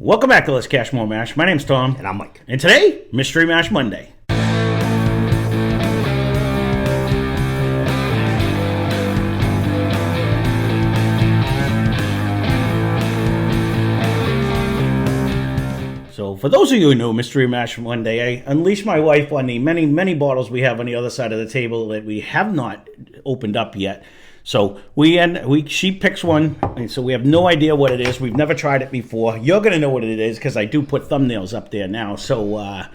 Welcome back to Lesscashmoremash. My name's Tom. And I'm Mike. And today, Mystery Mash Monday. So, for those of you who know Mystery Mash Monday, I unleashed my wife on the many, many bottles we have on the other side of the table that we have not opened up yet. So she picks one, and so we have no idea what it is. We've never tried it before. You're going to know what it is because I do put thumbnails up there now. So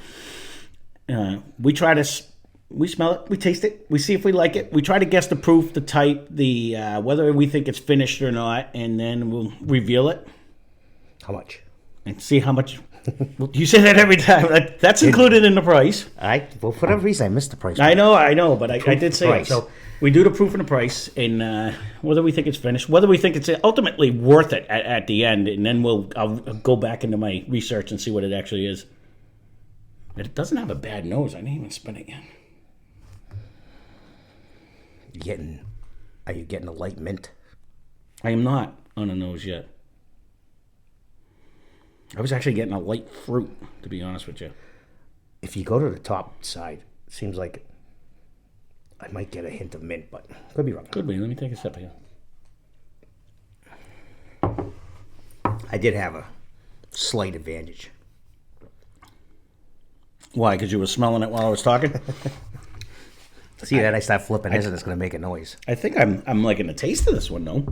we try to, we smell it, we taste it, we see if we like it. We try to guess the proof, the type, the whether we think it's finished or not, and then we'll reveal it. How much? And see how much. You say that every time. That's included in the price. Well, for whatever reason, I missed the price. I know, but I did say it. So we do the proof and the price, and whether we think it's finished, whether we think it's ultimately worth it at the end, and then I'll go back into my research and see what it actually is. It doesn't have a bad nose. I didn't even spin it yet. Are you getting a light mint? I am not on a nose yet. I was actually getting a light fruit, to be honest with you. If you go to the top side, it seems like I might get a hint of mint, but could be wrong. Could be. Let me take a sip here. I did have a slight advantage. Why? Because you were smelling it while I was talking? See that I start flipping this and it's going to make a noise. I think I'm liking the taste of this one, though.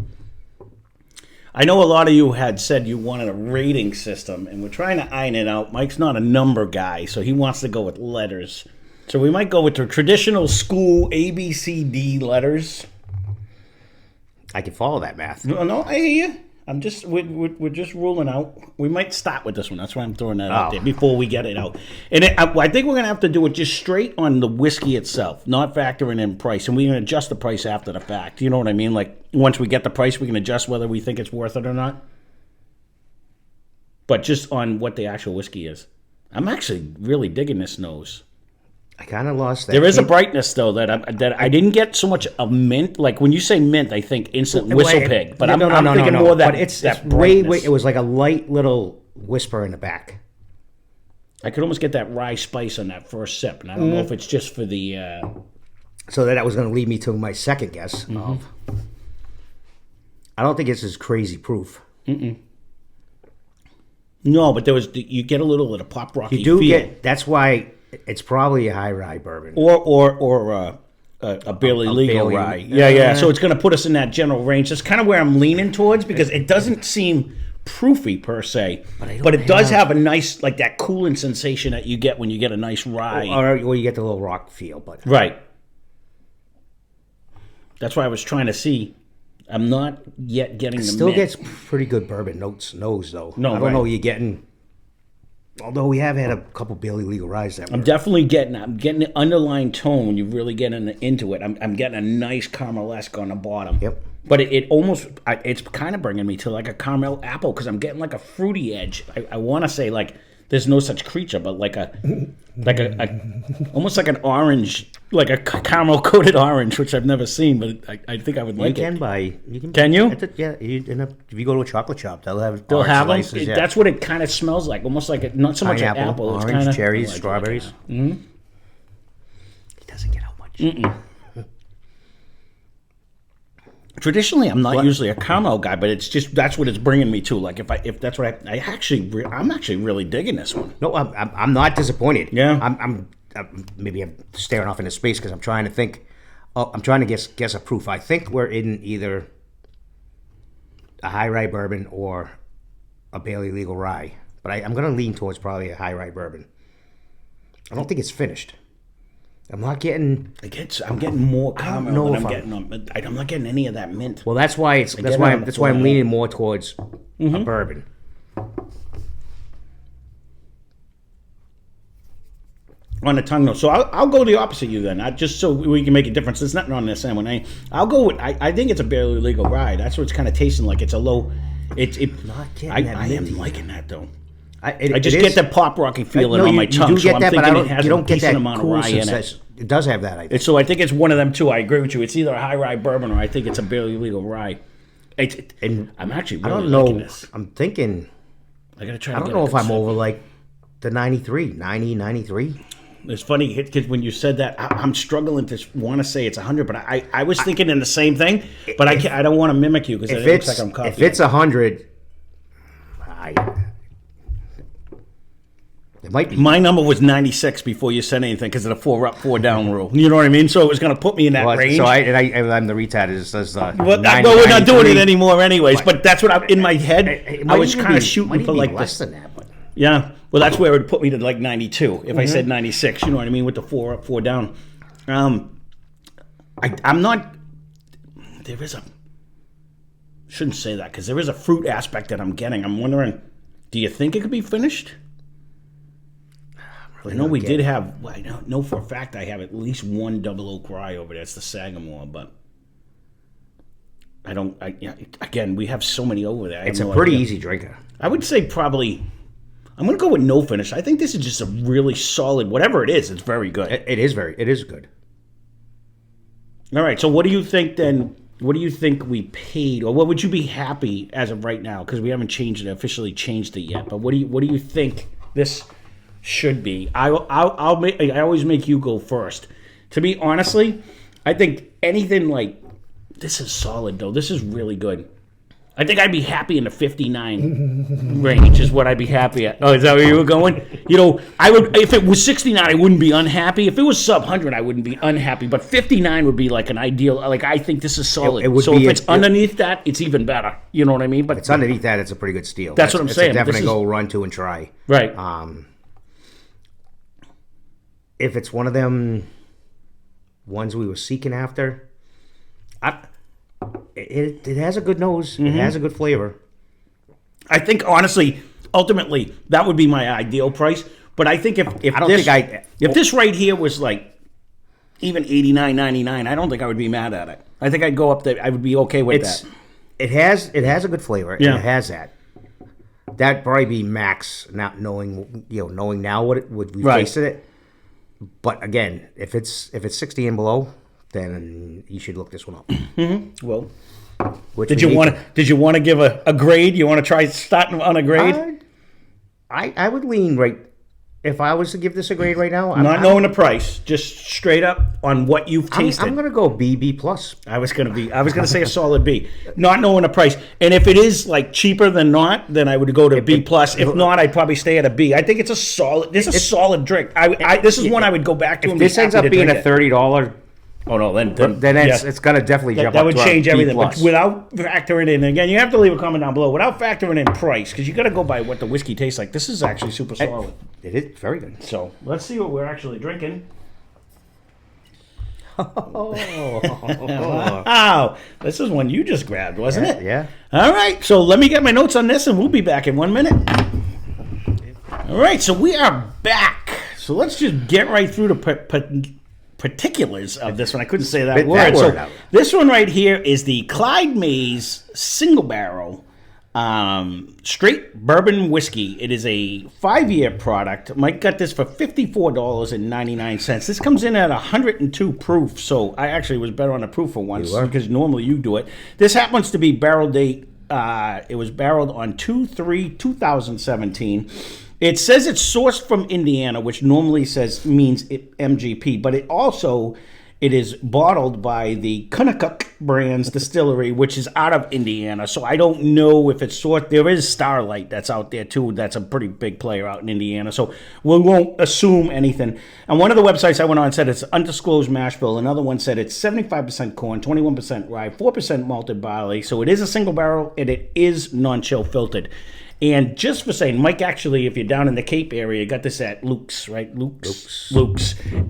I know a lot of you had said you wanted a rating system, and we're trying to iron it out. Mike's not a number guy, so he wants to go with letters. So we might go with the traditional school A, B, C, D letters. I can follow that math. No, I hear you. We're just ruling out. We might start with this one. That's why I'm throwing that out there before we get it out. And I think we're going to have to do it just straight on the whiskey itself, not factoring in price. And we can adjust the price after the fact. You know what I mean? Like, once we get the price, we can adjust whether we think it's worth it or not. But just on what the actual whiskey is. I'm actually really digging this nose. I kind of lost that. There is a brightness, though, that I didn't get so much of mint. Like, when you say mint, I think instant whistle pig. But I'm thinking more that, but it's that way, it was like a light little whisper in the back. I could almost get that rye spice on that first sip, and I don't know if it's just for the... So that was going to lead me to my second guess of... I don't think it's as crazy proof. No, but you get a little of the pop rocky You do feel. get... That's why... It's probably a high rye bourbon. Or a barely legal Bailey, rye. Yeah. So it's going to put us in that general range. That's kind of where I'm leaning towards because it doesn't seem proofy per se. But it does have a nice, like that cooling sensation that you get when you get a nice rye. Or you get the little rock feel. But Right. That's why I was trying to see. I'm not yet getting the still mint. gets pretty good bourbon nose, though. No, I don't know you're getting... Although we have had a couple barely legal ryes that I'm definitely getting the underlying tone when you really get into it. I'm getting a nice caramel-esque on the bottom. Yep. But it's kind of bringing me to like a caramel apple because I'm getting like a fruity edge. I want to say like there's no such creature, but like a almost like an orange, like a caramel coated orange, which I've never seen, but I think I would like it. Can you? If you go to a chocolate shop, they'll have them. Slices, That's what it kind of smells like, almost like not so much an apple, orange, it's kinda, cherries, like strawberries. Mm-hmm. It doesn't get out much. Traditionally, I'm not usually a caramel guy, but it's just that's what it's bringing me to. Like if that's what I'm actually really digging this one. No, I'm not disappointed. Yeah, I'm maybe I'm staring off into space because I'm trying to think. I'm trying to guess a proof. I think we're in either a high rye bourbon or a barely legal rye, but I'm going to lean towards probably a high rye bourbon. I don't think it's finished. I'm not getting. I'm getting more caramel than I'm not getting any of that mint. Well, that's why I'm leaning more towards a bourbon. On the tongue, though. So I'll go the opposite of you then. Just so we can make a difference. There's nothing on this same one. I'll go with. I think it's a barely legal rye. That's what it's kind of tasting like. It's a low. I am liking that though. I just get the pop rocky feeling on my tongue. You do get that, but you don't get that amount of rye in it. It does have that, I think. So I think it's one of them too. I agree with you. It's either a high rye bourbon or I think it's a barely legal rye. I'm actually really liking this. I'm thinking I got to try I to don't get know a if good I'm sip. over like the 93. It's funny because when you said that, I'm struggling to want to say it's 100, but I was thinking in the same thing, but I don't want to mimic you because it looks like I'm copying. If it's 100, it might be. My number was 96 before you said anything because of the 4 up, 4 down rule. You know what I mean? So it was going to put me in that range. So I'm the retard. It says well, we're not doing it anymore anyways, but that's what in my head, I was kind of shooting for like less this. than that. But Yeah. Well, that's where it would put me to like 92 if I said 96. You know what I mean? With the 4 up, 4 down. I'm not. There is a. Shouldn't say that because there is a fruit aspect that I'm getting. I'm wondering, do you think it could be finished? I know we did have. Well, I know for a fact I have at least one double oak rye over there. It's the Sagamore, but I don't. Again, we have so many over there. it's a pretty easy drinker. I would say probably. I'm going to go with no finish. I think this is just a really solid. Whatever it is, it's very good. It is good. All right. So what do you think then? What do you think we paid, or what would you be happy as of right now? Because we haven't officially changed it yet. But what do you think this should be? I always make you go first. To be honestly, I think anything like this is solid though. This is really good. I think I'd be happy in the 59 range is what I'd be happy at. Oh, is that where you were going? You know, I would if it was 69, I wouldn't be unhappy. If it was sub 100, I wouldn't be unhappy. But 59 would be like an ideal. Like I think this is solid. So if it's underneath that, it's even better. You know what I mean? But it's underneath that. It's a pretty good steal. That's what I'm saying. It's a definitely go run to and try. Right. If it's one of them ones we were seeking after, it has a good nose. It has a good flavor. I think honestly, ultimately, that would be my ideal price. But I think if this right here was like even $89.99, I don't think I would be mad at it. I think I'd go up there. I would be okay with that. It has a good flavor. Yeah. And it has that. That'd probably be max. Not knowing now what it would we tasted it. But again, if it's 60 and below, then you should look this one up. Mm-hmm. Well, did you want to give a grade? You want to try starting on a grade? I would lean right. If I was to give this a grade right now, not knowing the price, just straight up on what you've tasted. I'm gonna go B plus. I was gonna say a solid B, not knowing the price. And if it is like cheaper than not, then I would go to B plus. If not, I'd probably stay at a B. I think it's a solid. This is a solid drink. This is one I would go back to. If this ends up being a $30. Oh no, then it's gonna definitely jump up. That would change everything. B+. But without factoring in, again, you have to leave a comment down below. Without factoring in price, because you got to go by what the whiskey tastes like. This is actually super solid. It is very good. So let's see what we're actually drinking. Wow, this is one you just grabbed, wasn't it? Yeah. All right, so let me get my notes on this, and we'll be back in 1 minute. All right, so we are back. So let's just get right through the particulars of this one. I couldn't say that word. So this one right here is the Clyde Mays single barrel straight bourbon whiskey. It is a 5-year product. Mike got this for $54.99. This comes in at 102 proof, so I actually was better on the proof for once because normally you do it. This happens to be barrel date. It was barreled on 2/3/2017. It says it's sourced from Indiana, which normally means MGP, but it is bottled by the Conocook Brands Distillery, which is out of Indiana. So I don't know if it's sourced. There is Starlight that's out there too. That's a pretty big player out in Indiana. So we won't assume anything. And one of the websites I went on said it's undisclosed mash bill. Another one said it's 75% corn, 21% rye, 4% malted barley. So it is a single barrel and it is non-chill filtered. And just for saying, Mike, actually, if you're down in the Cape area, got this at Luke's, right? Luke's.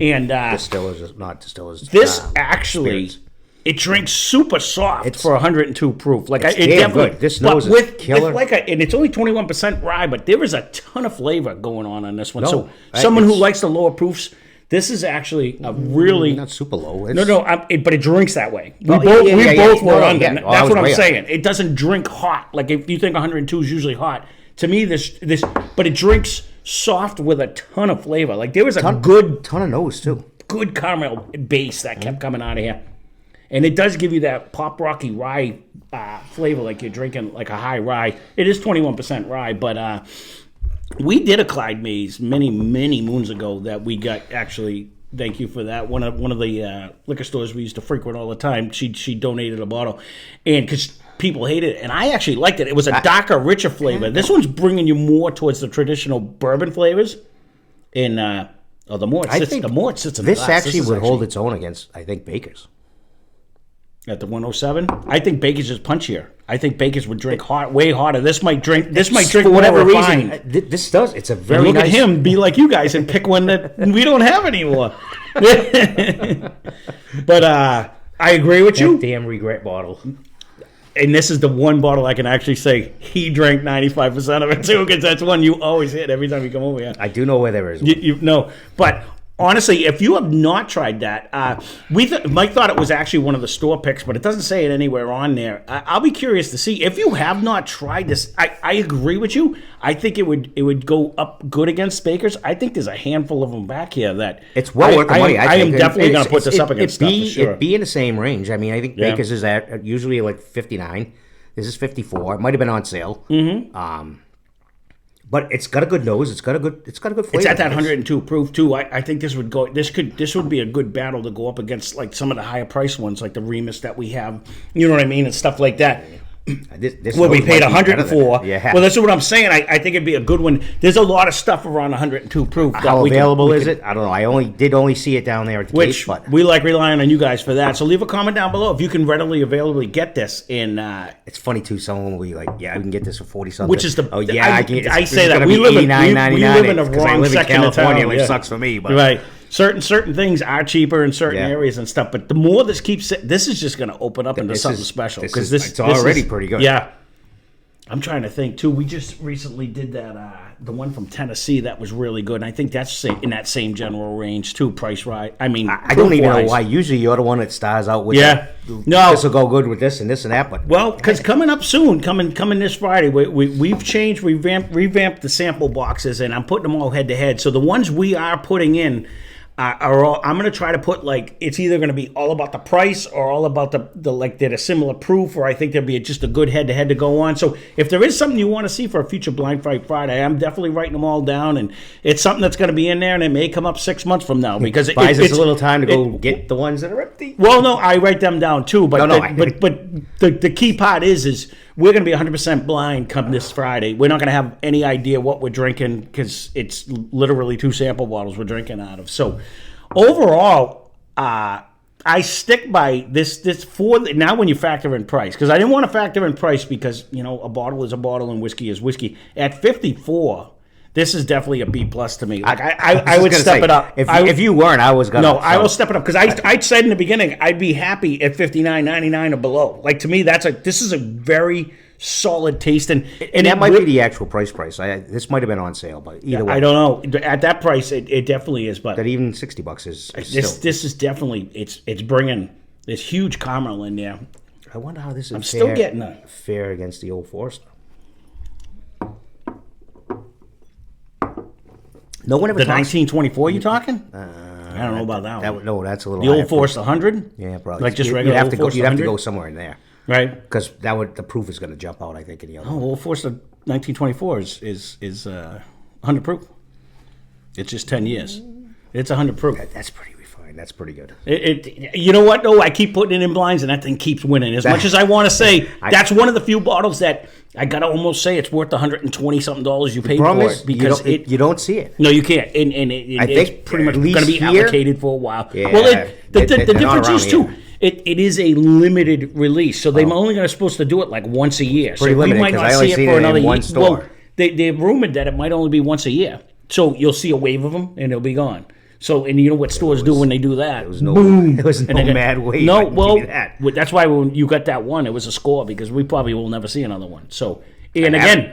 And Distillers, not distillers. This actually, spirits. It drinks super soft for 102 proof. Like it's definitely good. This nose is killer. And it's only 21% rye, but there is a ton of flavor going on this one. So someone who likes the lower proofs, this is actually a really not super low. But it drinks that way. We both were under. Yeah. That's what I'm saying. It doesn't drink hot. Like if you think 102 is usually hot, to me this, but it drinks soft with a ton of flavor. Like there was a good ton of nose too. Good caramel base that kept coming out of here. and it does give you that pop rocky rye flavor, like you're drinking like a high rye. It is 21% rye, but we did a Clyde Maze many moons ago that we got actually. Thank you for that. One of the liquor stores we used to frequent all the time, she donated a bottle, and because people hated it, and I actually liked it. It was a darker, richer flavor. This one's bringing you more towards the traditional bourbon flavors, and the more it sits in the This glass. actually would hold its own against, I think, Baker's. At the 107, I think Baker's is punchier. I think Baker's would drink way hotter. This might drink For more whatever refined. reason, this does. It's a very And look nice. at him be like you guys and pick one that we don't have anymore. But I agree with you. Damn regret bottle. And this is the one bottle I can actually say he drank 95% of it too, because that's one you always hit every time you come over here. I do know where there is one. You know, but honestly, if you have not tried that, Mike thought it was actually one of the store picks, but it doesn't say it anywhere on there. I'll be curious to see if you have not tried this. I agree with you. I think it would go up good against Baker's. I think there's a handful of them back here that It's well worth the money. I am think. definitely going to put this up against stuff for sure. It'd be in the same range. I mean, I think Yeah. Baker's is at usually like 59. This is 54. It might have been on sale. Mm-hmm. But it's got a good nose. It's got a good flavor. It's at that 102 proof too. I think this would go. This would be a good battle to go up against like some of the higher priced ones, like the Remus that we have. You know what I mean, and stuff like that. This Well, we nose paid might be better than 104. that. Yeah. Well, that's what I'm saying. I think it'd be a good one. There's a lot of stuff around 102 proof. that How we available we is it? I don't know. I only see it down there at the Which Cape, but we like relying on you guys for that. So leave a comment down below if you can readily availably get this in. it's funny too. Someone will be like, "Yeah, I can get this for 40 something." Which is the- oh yeah, I can. I say that we live in a because I wrong live in section of California, town, which yeah. sucks for me. But Right. Certain things are cheaper in certain Yeah. areas and stuff, but the more this keeps, this is just going to open up into This something is- special this because is- it's already pretty good. Yeah, I'm trying to think too. We just recently did that, the one from Tennessee that was really good, and I think that's in that same general range too. Price right? I mean, I don't even know proof-wise. why. Usually, you're the one that stars out with. Yeah. the, No. this will go good with this and this and that. But Well, because coming up soon, coming this Friday, we've changed, revamped the sample boxes, and I'm putting them all head to head. So the ones we are putting in are all. I'm going to try to put like it's either going to be all about the price or all about the like they're a similar proof, or I think there'll be just a good head to head to go on. So if there is something you want to see for a future Blind Fight Friday, I'm definitely writing them all down, and it's something that's going to be in there, and it may come up 6 months from now because it buys us it's a little time to go get the ones that are empty. Well, no, I write them down too. But No, but the key part is we're going to be 100% blind come this Friday. We're not going to have any idea what we're drinking because it's literally 2 sample bottles we're drinking out of. So overall, I stick by this for now when you factor in price, because I didn't want to factor in price because a bottle is a bottle and whiskey is whiskey. At 54. This is definitely a B plus to me. Like I would step it up. If you weren't, I was gonna. No, I will step it up because I said in the beginning I'd be happy at $59.99 or below. Like to me, this is a very solid taste, and that might be the actual price. This might have been on sale, but either way, I don't know. At that price, it definitely is. But that even $60 is this is definitely it's bringing this huge caramel in there. I wonder how this is. I'm still getting a fair against the Old Forester. No one ever the talks. 1924. You talking? I don't know about that one. No, that's a little. The higher Old Force 100. Yeah, probably. Like just You'd regular have Old to go. Force You'd have to 100? go somewhere in there, Right. because the proof is going to jump out. I think in the other. Oh, Old Force 1924 is 100 proof. It's just 10 years. It's 100 proof. That's pretty refined. That's pretty good. You know what? No, I keep putting it in blinds, and that thing keeps winning. As much as I want to say, that's one of the few bottles that I gotta almost say it's worth $120-something you paid for it because you don't see it. No, you can't, and I it's think pretty much at least going to be here- allocated for a while. Yeah, well, the they're not difference around is too. here. It is a limited release, so they're only going to supposed to do it like once a year. Pretty so limited, we might 'cause not I only see it seen for it in another one year. store. Well, they rumored that it might only be once a year, so you'll see a wave of them and they'll be gone. So, and you know what stores do when they do that? There was no And they go- mad wave. No, I can well, give you that. that's why when you got that one, it was a score because we probably will never see another one. So, and I again,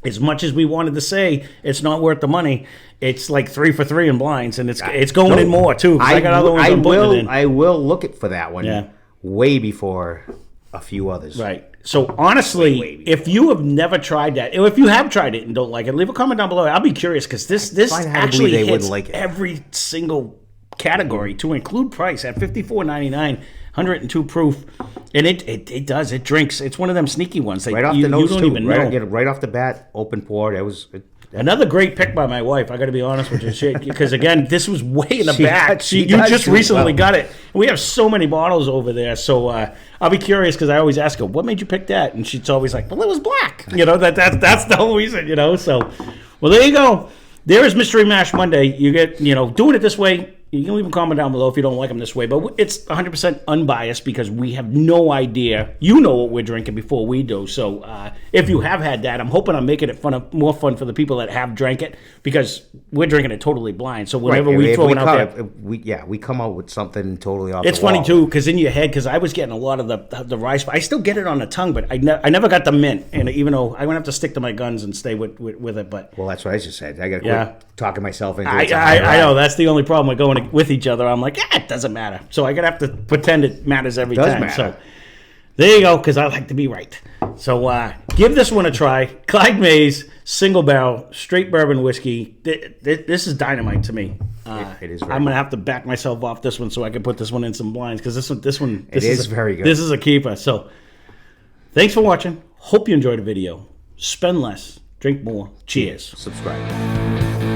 as much as we wanted to say it's not worth the money, it's like 3 for 3 in blinds, and it's going in more too. 'Cause I got other ones I'm putting it in. I will look it for that one. Yeah. Way before a few others. Right. So honestly, Way if you have never tried that, or if you have tried it and don't like it, leave a comment down below. I'll be curious because this find it hard to actually believe they hits wouldn't like it. every single category to include price at $54.99. 102 proof, and it does. It drinks. It's one of them sneaky ones. That Right off you, the nose, you don't too. even know. Right off the bat, open pour. Another great pick by my wife. I got to be honest with you, because again, this was way in the back. she You does just do recently well. got it. We have so many bottles over there, so I'll be curious because I always ask her, "What made you pick that?" And she's always like, "Well, it was black." You know that's the whole reason. You know, so well, there you go. There is Mystery Mash Monday. You get doing it this way. You can leave a comment down below if you don't like them this way, but it's 100% unbiased because we have no idea. You know what we're drinking before we do. So if you have had that, I'm hoping I'm making it more fun for the people that have drank it because we're drinking it totally blind. So whenever we throw it out there, we come out with something totally off. it's funny too because in your head, because I was getting a lot of the rice. I still get it on the tongue, but I never got the mint. And even though I'm gonna have to stick to my guns and stay with it, but Well, that's what I just said. I got to quit talking myself into it. I know that's the only problem with going with each other. I'm like, it doesn't matter. So I gotta have to pretend it matters every time. Matter. So there you go, because I like to be right. So give this one a try. Clyde Mays, single barrel, straight bourbon whiskey. This is dynamite to me. It is. I'm gonna have to back myself off this one so I can put this one in some blinds because this one is very good. This is a keeper. So thanks for watching. Hope you enjoyed the video. Spend less, drink more. Cheers. Subscribe.